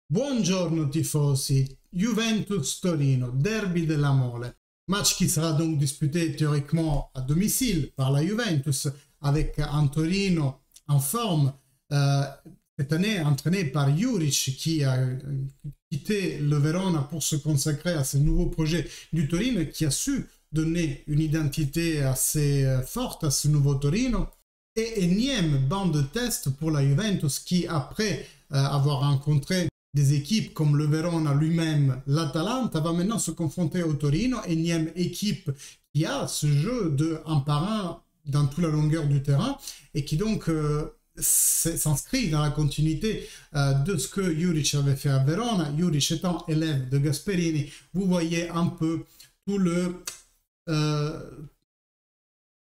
Buongiorno tifosi, Juventus-Torino, derby della Mole. Match qui sera donc disputé théoriquement à domicile par la Juventus avec un Torino en forme, cette année entraîné par Juric qui a quitté le Verona pour se consacrer à ce nouveau projet du Torino et qui a su donner une identité assez forte à ce nouveau Torino. Et énième banc de test pour la Juventus qui, après avoir rencontré des équipes comme le Verona lui-même, l'Atalanta, va maintenant se confronter au Torino, énième équipe qui a ce jeu de un par un dans toute la longueur du terrain et qui donc s'inscrit dans la continuité de ce que Juric avait fait à Verona. Juric étant élève de Gasperini, vous voyez un peu tous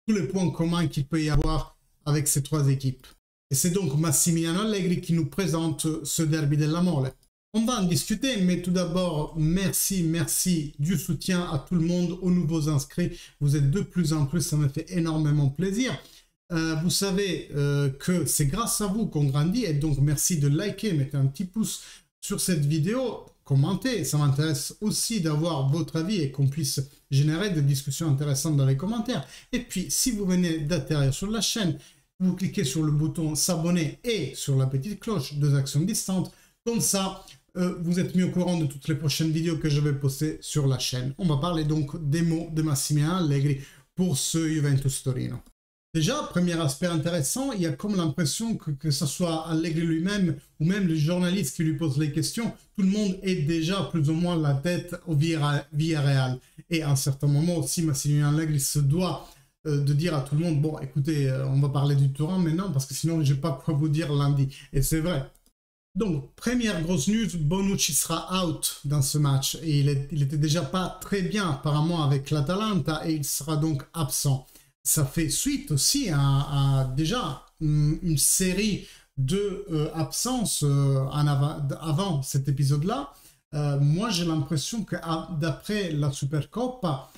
les points communs qu'il peut y avoir avec ces trois équipes. Et c'est donc Massimiliano Allegri qui nous présente ce derby della Mole. On va en discuter, mais tout d'abord, merci du soutien à tout le monde, aux nouveaux inscrits. Vous êtes de plus en plus, ça me fait énormément plaisir. Vous savez que c'est grâce à vous qu'on grandit, et donc merci de liker, mettez un petit pouce sur cette vidéo, commentez. Ça m'intéresse aussi d'avoir votre avis et qu'on puisse générer des discussions intéressantes dans les commentaires. Et puis, si vous venez d'atterrir sur la chaîne, vous cliquez sur le bouton s'abonner et sur la petite cloche, deux actions distantes. Comme ça, vous êtes mis au courant de toutes les prochaines vidéos que je vais poster sur la chaîne. On va parler donc des mots de Massimiliano Allegri pour ce Juventus Torino. Déjà, premier aspect intéressant, il y a comme l'impression que ce soit Allegri lui-même ou même les journalistes qui lui posent les questions, tout le monde est déjà plus ou moins la tête au Villarreal. Et à un certain moment aussi, Massimiliano Allegri se doit de dire à tout le monde, bon, écoutez, on va parler du Turin maintenant parce que sinon, je n'ai pas quoi vous dire lundi. Et c'est vrai. Donc, première grosse news, Bonucci sera out dans ce match. Et il était déjà pas très bien apparemment avec l'Atalanta et il sera donc absent. Ça fait suite aussi à déjà une série de absences avant cet épisode-là. Moi, j'ai l'impression que d'après la Supercoppa,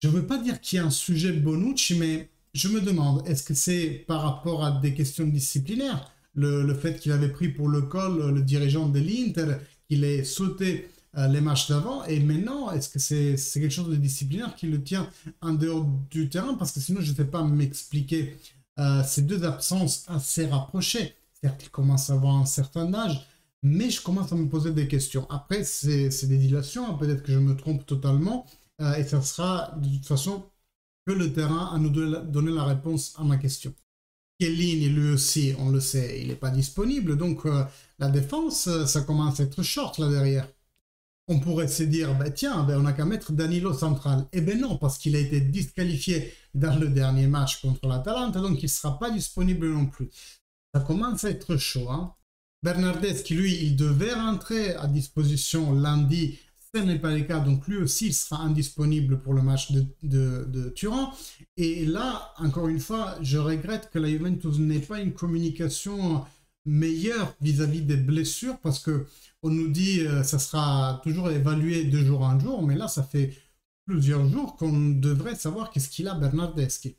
je ne veux pas dire qu'il y a un sujet Bonucci, mais je me demande, est-ce que c'est par rapport à des questions disciplinaires, le fait qu'il avait pris pour le col le dirigeant de l'Inter, qu'il ait sauté les matchs d'avant, et maintenant, est-ce que c'est quelque chose de disciplinaire qui le tient en dehors du terrain? Parce que sinon, je ne sais pas m'expliquer ces deux absences assez rapprochées. C'est-à-dire qu'il commence à avoir un certain âge, mais je commence à me poser des questions. Après, c'est des dilations, hein, peut-être que je me trompe totalement, et ça sera de toute façon que le terrain à nous donner la réponse à ma question. Chiellini, lui aussi, on le sait, il n'est pas disponible, donc la défense, ça commence à être short là derrière. On pourrait se dire, bah, tiens, on n'a qu'à mettre Danilo central. Eh bien non, parce qu'il a été disqualifié dans le dernier match contre l'Atalanta, donc il ne sera pas disponible non plus. Ça commence à être chaud. Hein. Bernardeschi, lui, il devait rentrer à disposition lundi. Ce n'est pas le cas, donc lui aussi, il sera indisponible pour le match de Turin. Et là, encore une fois, je regrette que la Juventus n'ait pas une communication meilleure vis-à-vis des blessures, parce que on nous dit ça sera toujours évalué de jour en jour, mais là, ça fait plusieurs jours qu'on devrait savoir qu'est-ce qu'il a Bernardeschi.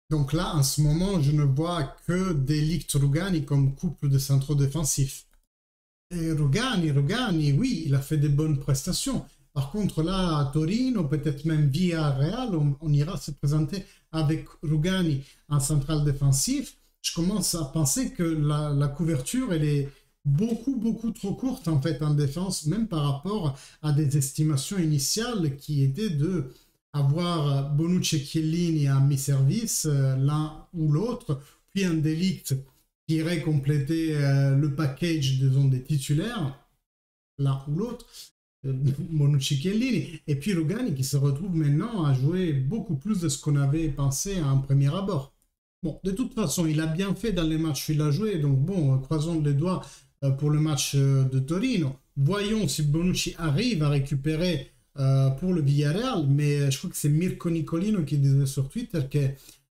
Donc là, en ce moment, je ne vois que Delict-Rugani comme couple de centraux défensifs. Et Rugani, oui, il a fait des bonnes prestations. Par contre, là, à Torino, peut-être même Villarreal, on ira se présenter avec Rugani en central défensif. Je commence à penser que la couverture, elle est beaucoup trop courte en fait en défense, même par rapport à des estimations initiales qui étaient de avoir Bonucci et Chiellini à mi-service, l'un ou l'autre, puis un Delict qui irait compléter le package des titulaires, l'un ou l'autre, Bonucci Chiellini, et puis Rugani qui se retrouve maintenant à jouer beaucoup plus de ce qu'on avait pensé à un premier abord. Bon, de toute façon, il a bien fait dans les matchs qu'il a joué, donc bon, croisons les doigts pour le match de Torino. Voyons si Bonucci arrive à récupérer pour le Villarreal, mais je crois que c'est Mirko Nicolino qui disait sur Twitter que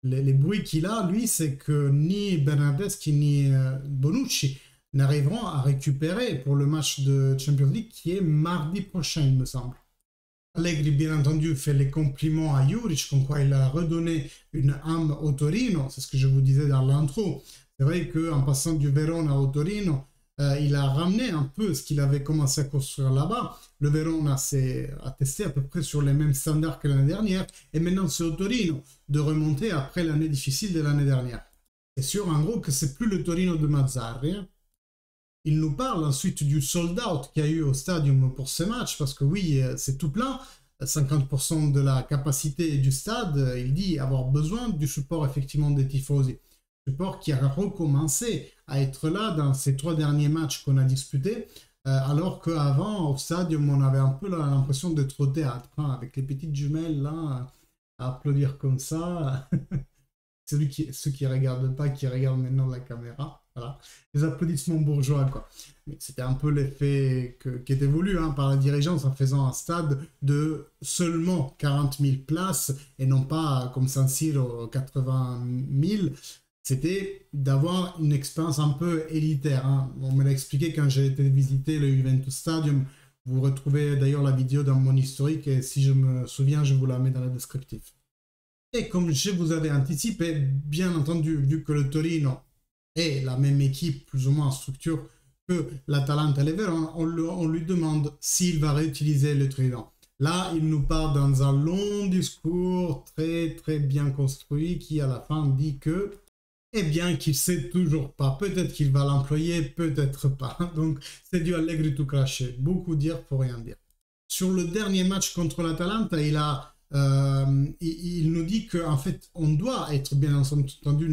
les bruits qu'il a, lui, c'est que ni Bernardeschi ni Bonucci n'arriveront à récupérer pour le match de Champions League qui est mardi prochain, il me semble. Allegri, bien entendu, fait les compliments à Juric, comme quoi il a redonné une âme au Torino, c'est ce que je vous disais dans l'intro. C'est vrai qu'en passant du Verona au Torino, il a ramené un peu ce qu'il avait commencé à construire là-bas. Le Verona a testé à peu près sur les mêmes standards que l'année dernière. Et maintenant, c'est au Torino de remonter après l'année difficile de l'année dernière. C'est sûr, en gros, que c'est plus le Torino de Mazzarri. Il nous parle ensuite du sold-out qu'il y a eu au Stadium pour ce match, parce que oui, c'est tout plein. 50% de la capacité du stade, il dit avoir besoin du support effectivement des tifosi. Support qui a recommencé à être là dans ces 3 derniers matchs qu'on a disputés, alors qu'avant, au Stadium, on avait un peu l'impression d'être au théâtre, hein, avec les petites jumelles là, à applaudir comme ça. Ceux qui ne regardent pas, qui regardent maintenant la caméra. Voilà. Les applaudissements bourgeois, quoi. C'était un peu l'effet qui était voulu hein, par la dirigeance en faisant un stade de seulement 40 000 places et non pas comme San Siro 80 000. C'était d'avoir une expérience un peu élitaire. Hein. On me l'a expliqué quand j'ai été visiter le Juventus Stadium. Vous retrouvez d'ailleurs la vidéo dans mon historique et si je me souviens, je vous la mets dans le descriptif. Et comme je vous avais anticipé, bien entendu, vu que le Torino est la même équipe, plus ou moins en structure, que l'Atalanta et le Verona, on lui demande s'il va réutiliser le trident. Là, il nous part dans un long discours très très bien construit qui à la fin dit que, eh bien, qu'il ne sait toujours pas. Peut-être qu'il va l'employer, peut-être pas. Donc, c'est du Allegri tout craché. Beaucoup dire pour rien dire. Sur le dernier match contre l'Atalanta, il nous dit qu'en fait, on doit être bien entendu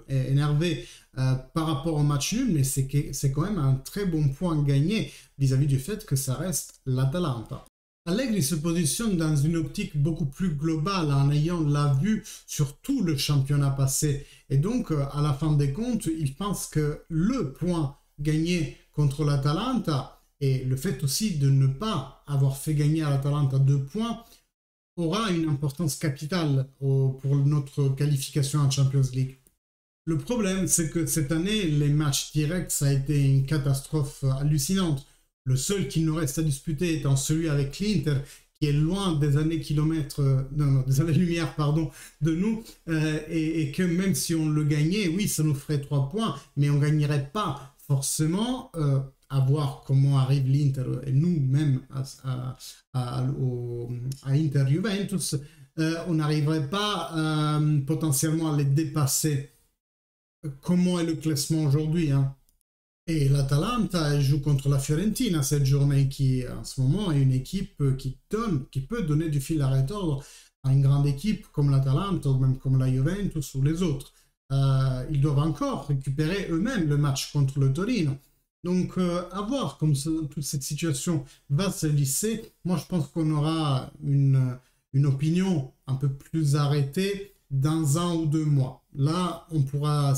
énervé par rapport au match nul, mais c'est quand même un très bon point gagné vis-à-vis du fait que ça reste l'Atalanta. Allegri se positionne dans une optique beaucoup plus globale en ayant la vue sur tout le championnat passé. Et donc, à la fin des comptes, il pense que le point gagné contre l'Atalanta et le fait aussi de ne pas avoir fait gagner à l'Atalanta 2 points aura une importance capitale pour notre qualification en Champions League. Le problème, c'est que cette année, les matchs directs, ça a été une catastrophe hallucinante. Le seul qui nous reste à disputer étant celui avec l'Inter, qui est loin des années-lumière de nous, et que même si on le gagnait, oui, ça nous ferait 3 points, mais on ne gagnerait pas forcément, à voir comment arrive l'Inter, et nous-mêmes à Inter Juventus, on n'arriverait pas potentiellement à les dépasser. Comment est le classement aujourd'hui hein? Et l'Atalanta joue contre la Fiorentina cette journée qui en ce moment est une équipe qui peut donner du fil à retordre à une grande équipe comme l'Atalanta ou même comme la Juventus ou les autres. Ils doivent encore récupérer eux-mêmes le match contre le Torino. Donc à voir comme toute cette situation va se lisser. Moi je pense qu'on aura une opinion un peu plus arrêtée dans 1 ou 2 mois. Là on pourra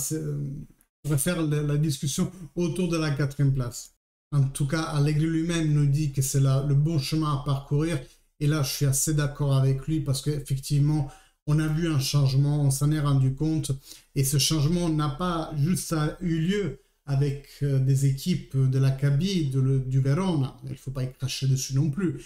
faire la discussion autour de la 4e place. En tout cas, Allegri lui-même nous dit que c'est le bon chemin à parcourir. Et là, je suis assez d'accord avec lui parce qu'effectivement, on a vu un changement, on s'en est rendu compte. Et ce changement n'a pas juste eu lieu avec des équipes de l'Accabi, du Verona, il ne faut pas y cracher dessus non plus,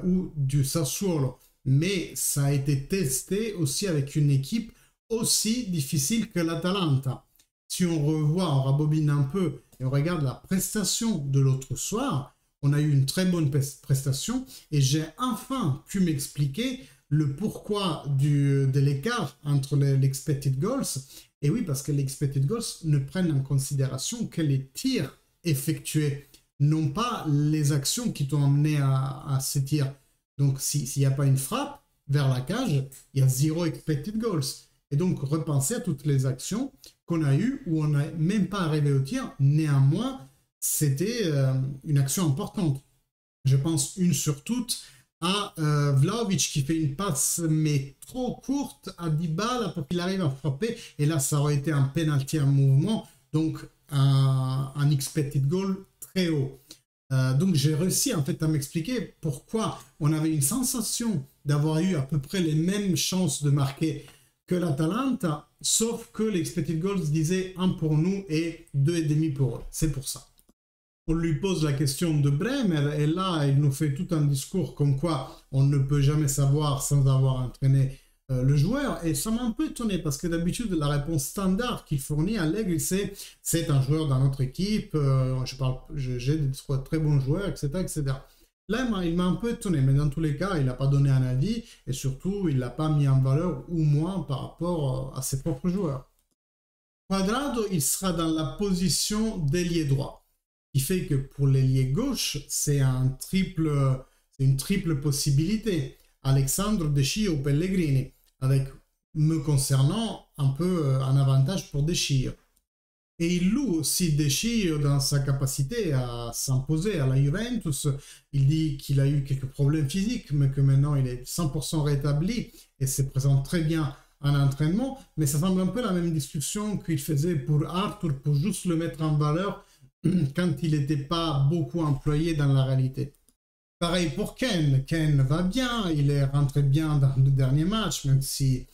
ou du Sassuolo. Mais ça a été testé aussi avec une équipe aussi difficile que l'Atalanta. Si on revoit, on rabobine un peu et on regarde la prestation de l'autre soir, on a eu une très bonne prestation et j'ai enfin pu m'expliquer le pourquoi de l'écart entre l'expected goals. Et oui, parce que les expected goals ne prennent en considération que les tirs effectués, non pas les actions qui t'ont amené à ces tirs. Donc, s'il n'y a pas une frappe vers la cage, il y a 0 expected goals. Et donc, repenser à toutes les actions qu'on a eues où on n'a même pas arrivé au tir. Néanmoins, c'était une action importante. Je pense une sur toutes à Vlahovic qui fait une passe mais trop courte à Dybala pour qu'il arrive à frapper. Et là, ça aurait été un penalty en mouvement. Donc, un expected goal très haut. Donc, j'ai réussi en fait à m'expliquer pourquoi on avait une sensation d'avoir eu à peu près les mêmes chances de marquer que l'Atalanta, sauf que l'expected goals disait 1 pour nous et 2,5 pour eux. C'est pour ça. On lui pose la question de Bremer et là, il nous fait tout un discours comme quoi on ne peut jamais savoir sans avoir entraîné le joueur, et ça m'a un peu étonné parce que d'habitude la réponse standard qu'il fournit à Allegri c'est un joueur dans notre équipe, j'ai des très bons joueurs, etc., etc. Là il m'a un peu étonné, mais dans tous les cas il n'a pas donné un avis et surtout il l'a pas mis en valeur ou moins par rapport à ses propres joueurs. Cuadrado, il sera dans la position d'ailier droit, qui fait que pour l'ailier gauche c'est une triple possibilité, Alexandre, De Sciglio ou Pellegrini, avec, me concernant, un peu un avantage pour De Sciglio. Et il loue aussi De Sciglio dans sa capacité à s'imposer à la Juventus. Il dit qu'il a eu quelques problèmes physiques, mais que maintenant il est 100% rétabli et se présente très bien en entraînement. Mais ça semble un peu la même discussion qu'il faisait pour Arthur, pour juste le mettre en valeur quand il n'était pas beaucoup employé dans la réalité. Pareil pour Ken. Ken va bien, il est rentré bien dans le dernier match, même si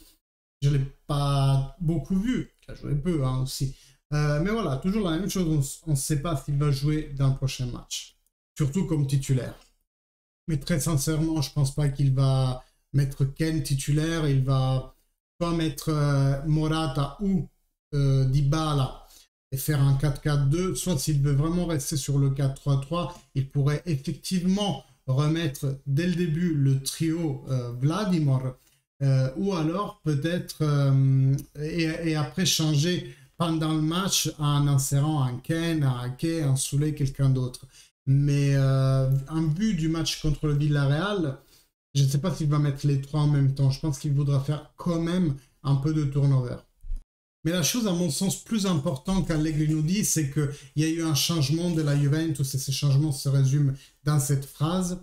je ne l'ai pas beaucoup vu. Il a joué peu aussi. Mais voilà, toujours la même chose, on ne sait pas s'il va jouer dans le prochain match. Surtout comme titulaire. Mais très sincèrement, je ne pense pas qu'il va mettre Ken titulaire. Il va pas mettre Morata ou Dybala et faire un 4-4-2. Soit s'il veut vraiment rester sur le 4-3-3, il pourrait effectivement remettre dès le début le trio Vladimir ou alors peut-être et après changer pendant le match en insérant un Ken, un Ake, un Soulé, quelqu'un d'autre. Mais en vue du match contre le Villarreal, je ne sais pas s'il va mettre les trois en même temps. Je pense qu'il voudra faire quand même un peu de turnover. Mais la chose, à mon sens, plus importante qu'Allegri nous dit, c'est qu'il y a eu un changement de la Juventus et ce changement se résume dans cette phrase.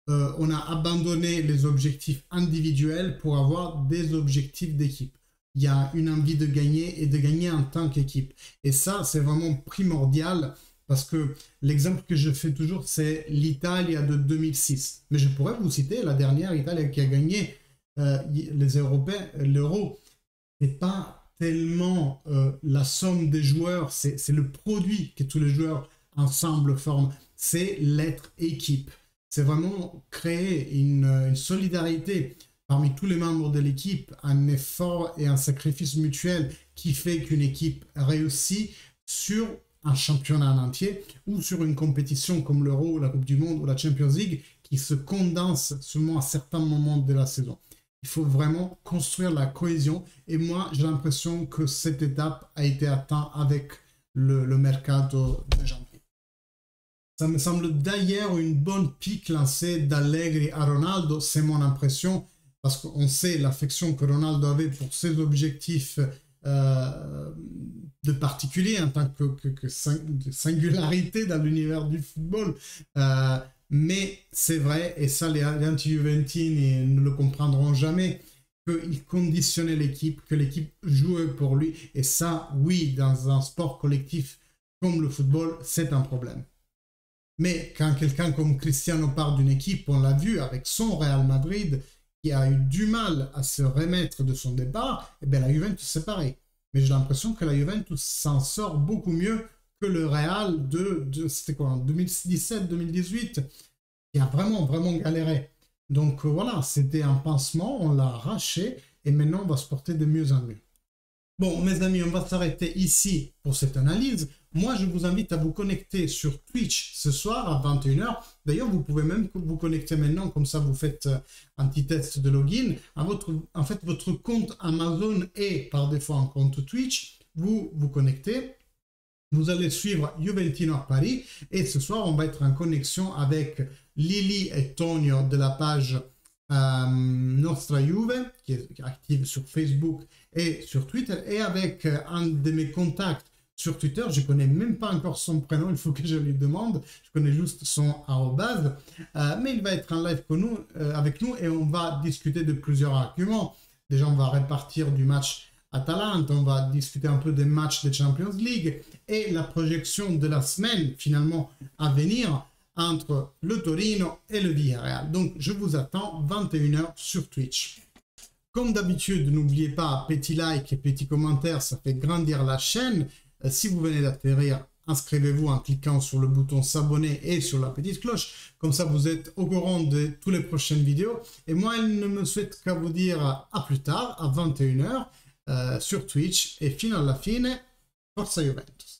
On a abandonné les objectifs individuels pour avoir des objectifs d'équipe. Il y a une envie de gagner et de gagner en tant qu'équipe. Et ça, c'est vraiment primordial parce que l'exemple que je fais toujours, c'est l'Italie de 2006. Mais je pourrais vous citer la dernière Italie qui a gagné les Européens, l'Euro. Ce n'est pas tellement la somme des joueurs, c'est le produit que tous les joueurs ensemble forment. C'est l'être équipe. C'est vraiment créer une solidarité parmi tous les membres de l'équipe, un effort et un sacrifice mutuel qui fait qu'une équipe réussit sur un championnat en entier ou sur une compétition comme l'Euro, la Coupe du Monde ou la Champions League qui se condense seulement à certains moments de la saison. Il faut vraiment construire la cohésion et moi j'ai l'impression que cette étape a été atteinte avec le mercato de janvier. Ça me semble d'ailleurs une bonne pique lancée d'Allegri à Ronaldo, c'est mon impression, parce qu'on sait l'affection que Ronaldo avait pour ses objectifs de particulier en tant que singularité dans l'univers du football. Mais c'est vrai, et ça les anti-Juventini ne le comprendront jamais, qu'il conditionnait l'équipe, que l'équipe jouait pour lui. Et ça, oui, dans un sport collectif comme le football, c'est un problème. Mais quand quelqu'un comme Cristiano part d'une équipe, on l'a vu avec son Real Madrid, qui a eu du mal à se remettre de son départ, et bien la Juventus c'est pareil. Mais j'ai l'impression que la Juventus s'en sort beaucoup mieux que le Real c'était quoi, en 2017-2018, qui a vraiment galéré. Donc voilà, c'était un pansement, on l'a arraché, et maintenant on va se porter de mieux en mieux. Bon, mes amis, on va s'arrêter ici pour cette analyse. Moi, je vous invite à vous connecter sur Twitch ce soir à 21 h. D'ailleurs, vous pouvez même vous connecter maintenant, comme ça vous faites un petit test de login. En fait, votre compte Amazon est par défaut un compte Twitch. Vous vous connectez, vous allez suivre Juventino Paris et ce soir, on va être en connexion avec Lily et Tonio de la page Nostra Juve, qui est active sur Facebook et sur Twitter, et avec un de mes contacts sur Twitter, je ne connais même pas encore son prénom, il faut que je lui demande, je connais juste son arrobase, mais il va être en live avec nous et on va discuter de plusieurs arguments. Déjà, on va répartir du match Atalanta, on va discuter un peu des matchs de Champions League et la projection de la semaine finalement à venir entre le Torino et le Villarreal. Donc, je vous attends 21 h sur Twitch. Comme d'habitude, n'oubliez pas, petit like et petit commentaire, ça fait grandir la chaîne. Si vous venez d'atterrir, inscrivez-vous en cliquant sur le bouton s'abonner et sur la petite cloche. Comme ça, vous êtes au courant de toutes les prochaines vidéos. Et moi, il ne me souhaite qu'à vous dire à plus tard, à 21 h sur Twitch. Et fino alla fine, Forza Juventus.